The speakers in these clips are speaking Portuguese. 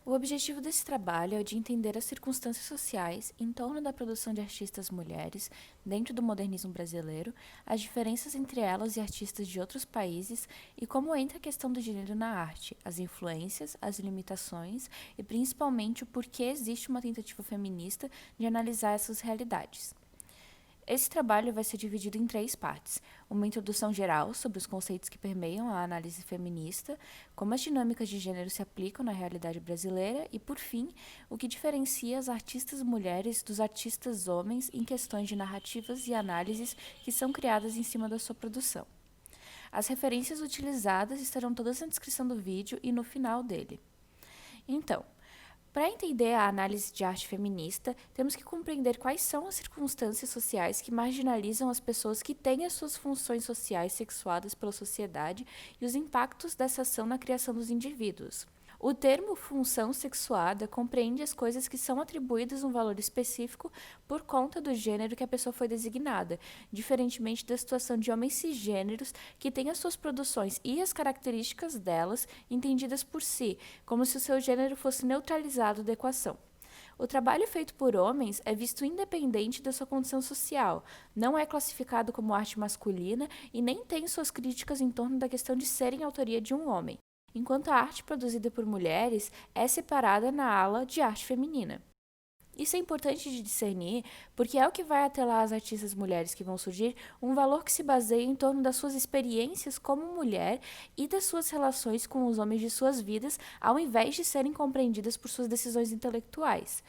O objetivo desse trabalho é o de entender as circunstâncias sociais em torno da produção de artistas mulheres dentro do modernismo brasileiro, as diferenças entre elas e artistas de outros países e como entra a questão do gênero na arte, as influências, as limitações e principalmente o porquê existe uma tentativa feminista de analisar essas realidades. Esse trabalho vai ser dividido em 3 partes: uma introdução geral sobre os conceitos que permeiam a análise feminista, como as dinâmicas de gênero se aplicam na realidade brasileira e, por fim, o que diferencia as artistas mulheres dos artistas homens em questões de narrativas e análises que são criadas em cima da sua produção. As referências utilizadas estarão todas na descrição do vídeo e no final dele. Então, para entender a análise de arte feminista, temos que compreender quais são as circunstâncias sociais que marginalizam as pessoas que têm as suas funções sociais sexuadas pela sociedade e os impactos dessa ação na criação dos indivíduos. O termo função sexuada compreende as coisas que são atribuídas um valor específico por conta do gênero que a pessoa foi designada, diferentemente da situação de homens cisgêneros que têm as suas produções e as características delas entendidas por si, como se o seu gênero fosse neutralizado da equação. O trabalho feito por homens é visto independente da sua condição social, não é classificado como arte masculina e nem tem suas críticas em torno da questão de serem autoria de um homem, enquanto a arte produzida por mulheres é separada na ala de arte feminina. Isso é importante de discernir, porque é o que vai atrelar às artistas mulheres que vão surgir um valor que se baseia em torno das suas experiências como mulher e das suas relações com os homens de suas vidas, ao invés de serem compreendidas por suas decisões intelectuais.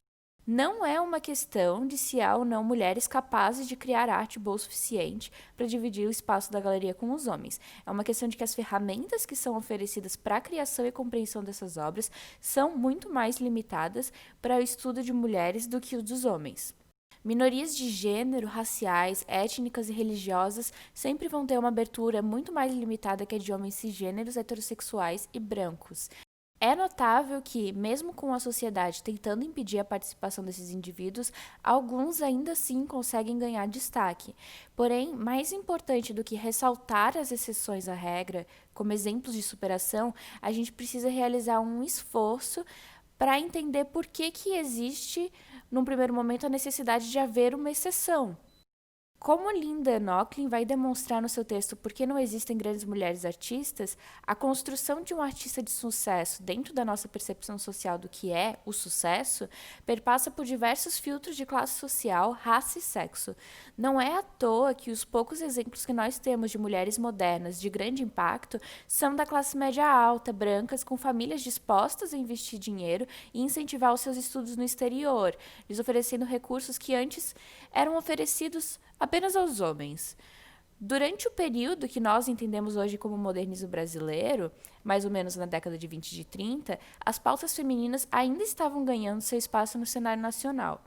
Não é uma questão de se há ou não mulheres capazes de criar arte boa o suficiente para dividir o espaço da galeria com os homens. É uma questão de que as ferramentas que são oferecidas para a criação e compreensão dessas obras são muito mais limitadas para o estudo de mulheres do que o dos homens. Minorias de gênero, raciais, étnicas e religiosas sempre vão ter uma abertura muito mais limitada que a de homens cisgêneros, heterossexuais e brancos. É notável que, mesmo com a sociedade tentando impedir a participação desses indivíduos, alguns ainda assim conseguem ganhar destaque. Porém, mais importante do que ressaltar as exceções à regra como exemplos de superação, a gente precisa realizar um esforço para entender por que existe, num primeiro momento, a necessidade de haver uma exceção. Como Linda Nochlin vai demonstrar no seu texto Por que não existem grandes mulheres artistas, a construção de um artista de sucesso dentro da nossa percepção social do que é o sucesso perpassa por diversos filtros de classe social, raça e sexo. Não é à toa que os poucos exemplos que nós temos de mulheres modernas de grande impacto são da classe média alta, brancas, com famílias dispostas a investir dinheiro e incentivar os seus estudos no exterior, lhes oferecendo recursos que antes eram oferecidos apenas aos homens. Durante o período que nós entendemos hoje como modernismo brasileiro, mais ou menos na década de 20 e de 30, as pautas femininas ainda estavam ganhando seu espaço no cenário nacional.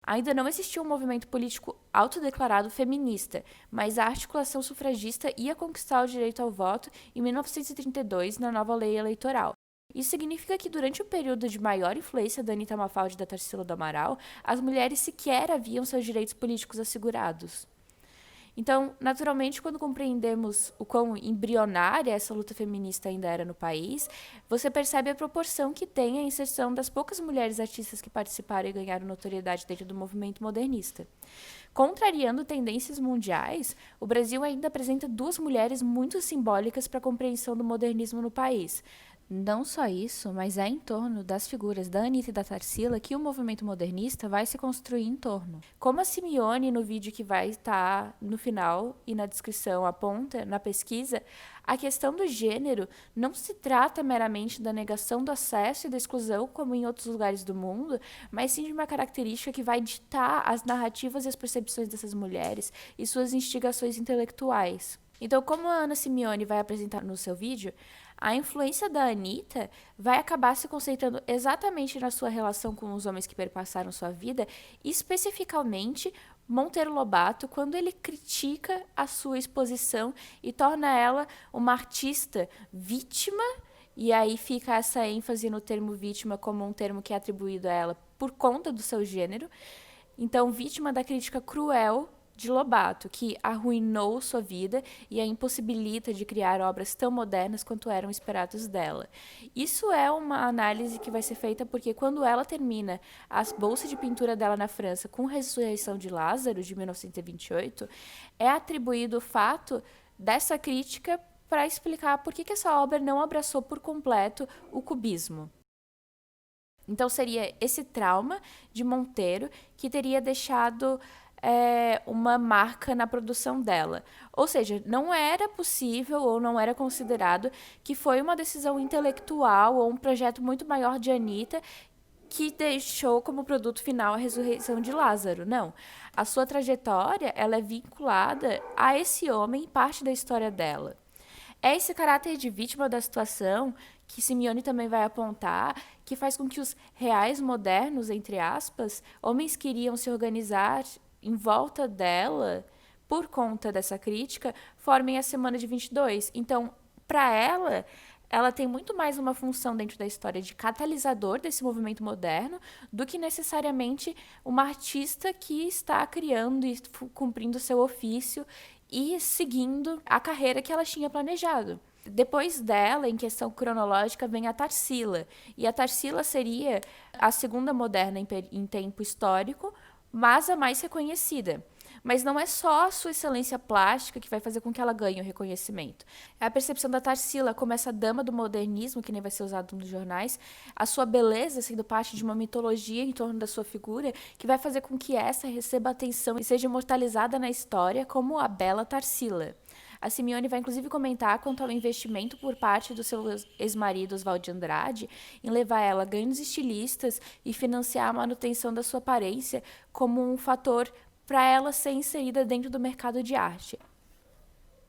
Ainda não existia um movimento político autodeclarado feminista, mas a articulação sufragista ia conquistar o direito ao voto em 1932 na nova lei eleitoral. Isso significa que durante o período de maior influência da Anita Mafaldi e da Tarsila do Amaral, as mulheres sequer haviam seus direitos políticos assegurados. Então, naturalmente, quando compreendemos o quão embrionária essa luta feminista ainda era no país, você percebe a proporção que tem a inserção das poucas mulheres artistas que participaram e ganharam notoriedade dentro do movimento modernista. Contrariando tendências mundiais, o Brasil ainda apresenta 2 mulheres muito simbólicas para a compreensão do modernismo no país. Não só isso, mas é em torno das figuras da Anita e da Tarsila que o movimento modernista vai se construir em torno. Como a Simeone, no vídeo que vai estar no final e na descrição, aponta na pesquisa, a questão do gênero não se trata meramente da negação do acesso e da exclusão, como em outros lugares do mundo, mas sim de uma característica que vai ditar as narrativas e as percepções dessas mulheres e suas instigações intelectuais. Então, como a Ana Simeone vai apresentar no seu vídeo, a influência da Anita vai acabar se concentrando exatamente na sua relação com os homens que perpassaram sua vida, especificamente Monteiro Lobato, quando ele critica a sua exposição e torna ela uma artista vítima, e aí fica essa ênfase no termo vítima como um termo que é atribuído a ela por conta do seu gênero. Então, vítima da crítica cruel de Lobato, que arruinou sua vida e a impossibilita de criar obras tão modernas quanto eram esperadas dela. Isso é uma análise que vai ser feita porque quando ela termina as bolsas de pintura dela na França com Ressurreição de Lázaro, de 1928, é atribuído o fato dessa crítica para explicar por que essa obra não abraçou por completo o cubismo. Então seria esse trauma de Monteiro que teria deixado uma marca na produção dela. Ou seja, não era possível ou não era considerado que foi uma decisão intelectual ou um projeto muito maior de Anitta que deixou como produto final a ressurreição de Lázaro. Não. A sua trajetória ela é vinculada a esse homem e parte da história dela. É esse caráter de vítima da situação que Simeone também vai apontar, que faz com que os reais modernos, entre aspas, homens que iriam se organizar em volta dela, por conta dessa crítica, formem a Semana de 22. Então, para ela tem muito mais uma função dentro da história de catalisador desse movimento moderno do que necessariamente uma artista que está criando e cumprindo seu ofício e seguindo a carreira que ela tinha planejado. Depois dela, em questão cronológica, vem a Tarsila. E a Tarsila seria a segunda moderna em tempo histórico, mas a mais reconhecida. Mas não é só a sua excelência plástica que vai fazer com que ela ganhe o reconhecimento. É a percepção da Tarsila como essa dama do modernismo, que nem vai ser usado nos jornais, a sua beleza sendo parte de uma mitologia em torno da sua figura, que vai fazer com que essa receba atenção e seja imortalizada na história como a bela Tarsila. A Simeone vai inclusive comentar quanto ao investimento por parte do seu ex-marido Oswald de Andrade em levar ela a ganhos estilistas e financiar a manutenção da sua aparência como um fator para ela ser inserida dentro do mercado de arte.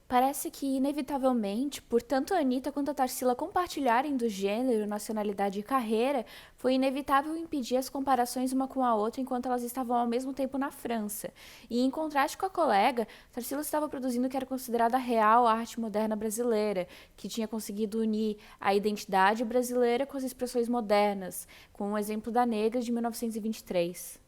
Parece que, inevitavelmente, por tanto a Anitta quanto a Tarsila compartilharem do gênero, nacionalidade e carreira, foi inevitável impedir as comparações uma com a outra enquanto elas estavam ao mesmo tempo na França. E, em contraste com a colega, Tarsila estava produzindo o que era considerada a real arte moderna brasileira, que tinha conseguido unir a identidade brasileira com as expressões modernas, com o exemplo da Negra de 1923.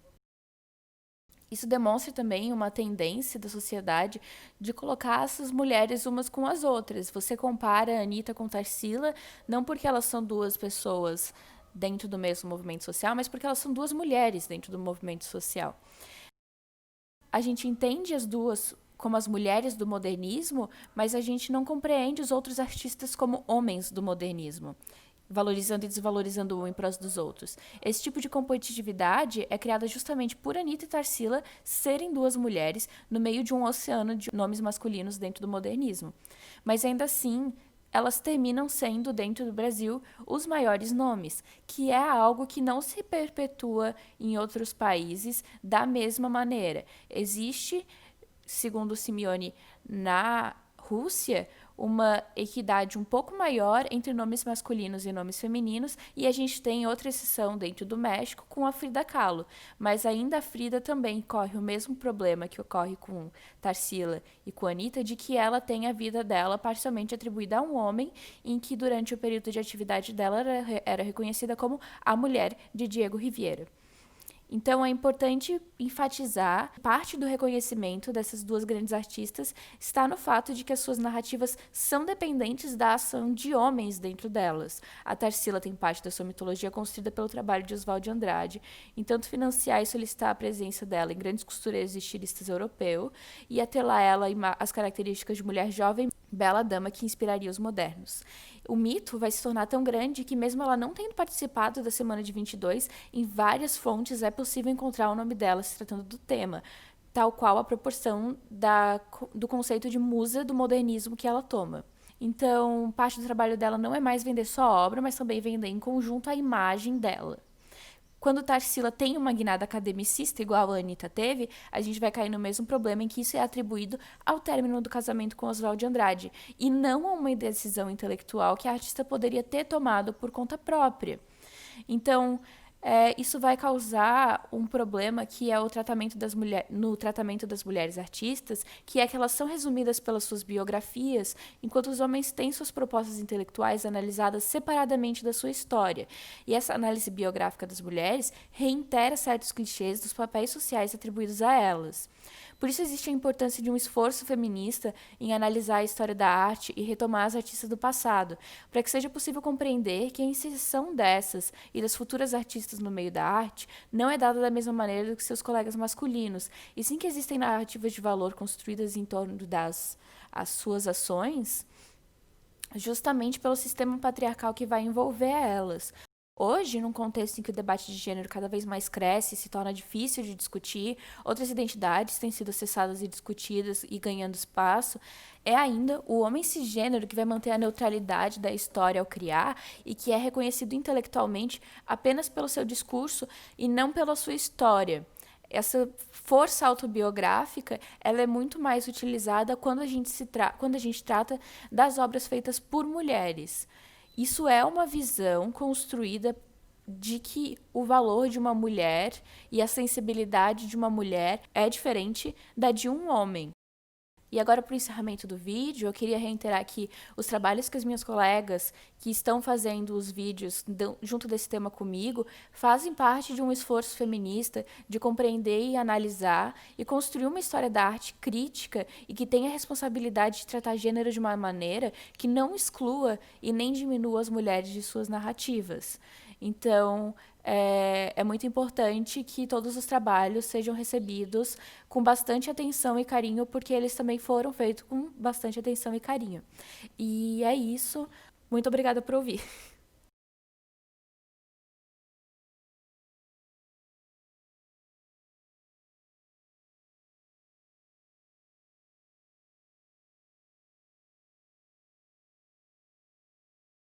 Isso demonstra também uma tendência da sociedade de colocar essas mulheres umas com as outras. Você compara a Anitta com Tarsila, não porque elas são duas pessoas dentro do mesmo movimento social, mas porque elas são duas mulheres dentro do movimento social. A gente entende as duas como as mulheres do modernismo, mas a gente não compreende os outros artistas como homens do modernismo, valorizando e desvalorizando um em prol dos outros. Esse tipo de competitividade é criada justamente por Anitta e Tarsila serem duas mulheres no meio de um oceano de nomes masculinos dentro do modernismo. Mas ainda assim, elas terminam sendo, dentro do Brasil, os maiores nomes, que é algo que não se perpetua em outros países da mesma maneira. Existe, segundo Simeone, na Rússia, uma equidade um pouco maior entre nomes masculinos e nomes femininos, e a gente tem outra exceção dentro do México com a Frida Kahlo, mas ainda a Frida também corre o mesmo problema que ocorre com Tarsila e com Anitta, de que ela tem a vida dela parcialmente atribuída a um homem, em que durante o período de atividade dela era reconhecida como a mulher de Diego Rivera. Então, é importante enfatizar que parte do reconhecimento dessas duas grandes artistas está no fato de que as suas narrativas são dependentes da ação de homens dentro delas. A Tarsila tem parte da sua mitologia construída pelo trabalho de Oswald de Andrade, em tanto financiar e solicitar a presença dela em grandes costureiros e estilistas europeus, e atrelar ela as características de mulher jovem, bela dama que inspiraria os modernos. O mito vai se tornar tão grande que, mesmo ela não tendo participado da Semana de 22, em várias fontes é possível encontrar o nome dela se tratando do tema, tal qual a proporção do conceito de musa do modernismo que ela toma. Então, parte do trabalho dela não é mais vender só a obra, mas também vender em conjunto a imagem dela. Quando Tarsila tem uma guinada academicista, igual a Anitta teve, a gente vai cair no mesmo problema em que isso é atribuído ao término do casamento com Oswald de Andrade, e não a uma decisão intelectual que a artista poderia ter tomado por conta própria. Então, isso vai causar um problema que é o tratamento no tratamento das mulheres artistas, que é que elas são resumidas pelas suas biografias, enquanto os homens têm suas propostas intelectuais analisadas separadamente da sua história. E essa análise biográfica das mulheres reitera certos clichês dos papéis sociais atribuídos a elas. Por isso existe a importância de um esforço feminista em analisar a história da arte e retomar as artistas do passado, para que seja possível compreender que a inserção dessas e das futuras artistas no meio da arte não é dada da mesma maneira do que seus colegas masculinos, e sim que existem narrativas de valor construídas em torno das as suas ações, justamente pelo sistema patriarcal que vai envolver elas. Hoje, num contexto em que o debate de gênero cada vez mais cresce e se torna difícil de discutir, outras identidades têm sido acessadas e discutidas e ganhando espaço, é ainda o homem cisgênero que vai manter a neutralidade da história ao criar e que é reconhecido intelectualmente apenas pelo seu discurso e não pela sua história. Essa força autobiográfica, ela é muito mais utilizada quando quando a gente trata das obras feitas por mulheres. Isso é uma visão construída de que o valor de uma mulher e a sensibilidade de uma mulher é diferente da de um homem. E agora, para o encerramento do vídeo, eu queria reiterar que os trabalhos que as minhas colegas que estão fazendo os vídeos junto desse tema comigo fazem parte de um esforço feminista de compreender e analisar e construir uma história da arte crítica e que tenha a responsabilidade de tratar gênero de uma maneira que não exclua e nem diminua as mulheres de suas narrativas. Então, é muito importante que todos os trabalhos sejam recebidos com bastante atenção e carinho, porque eles também foram feitos com bastante atenção e carinho. E é isso. Muito obrigada por ouvir.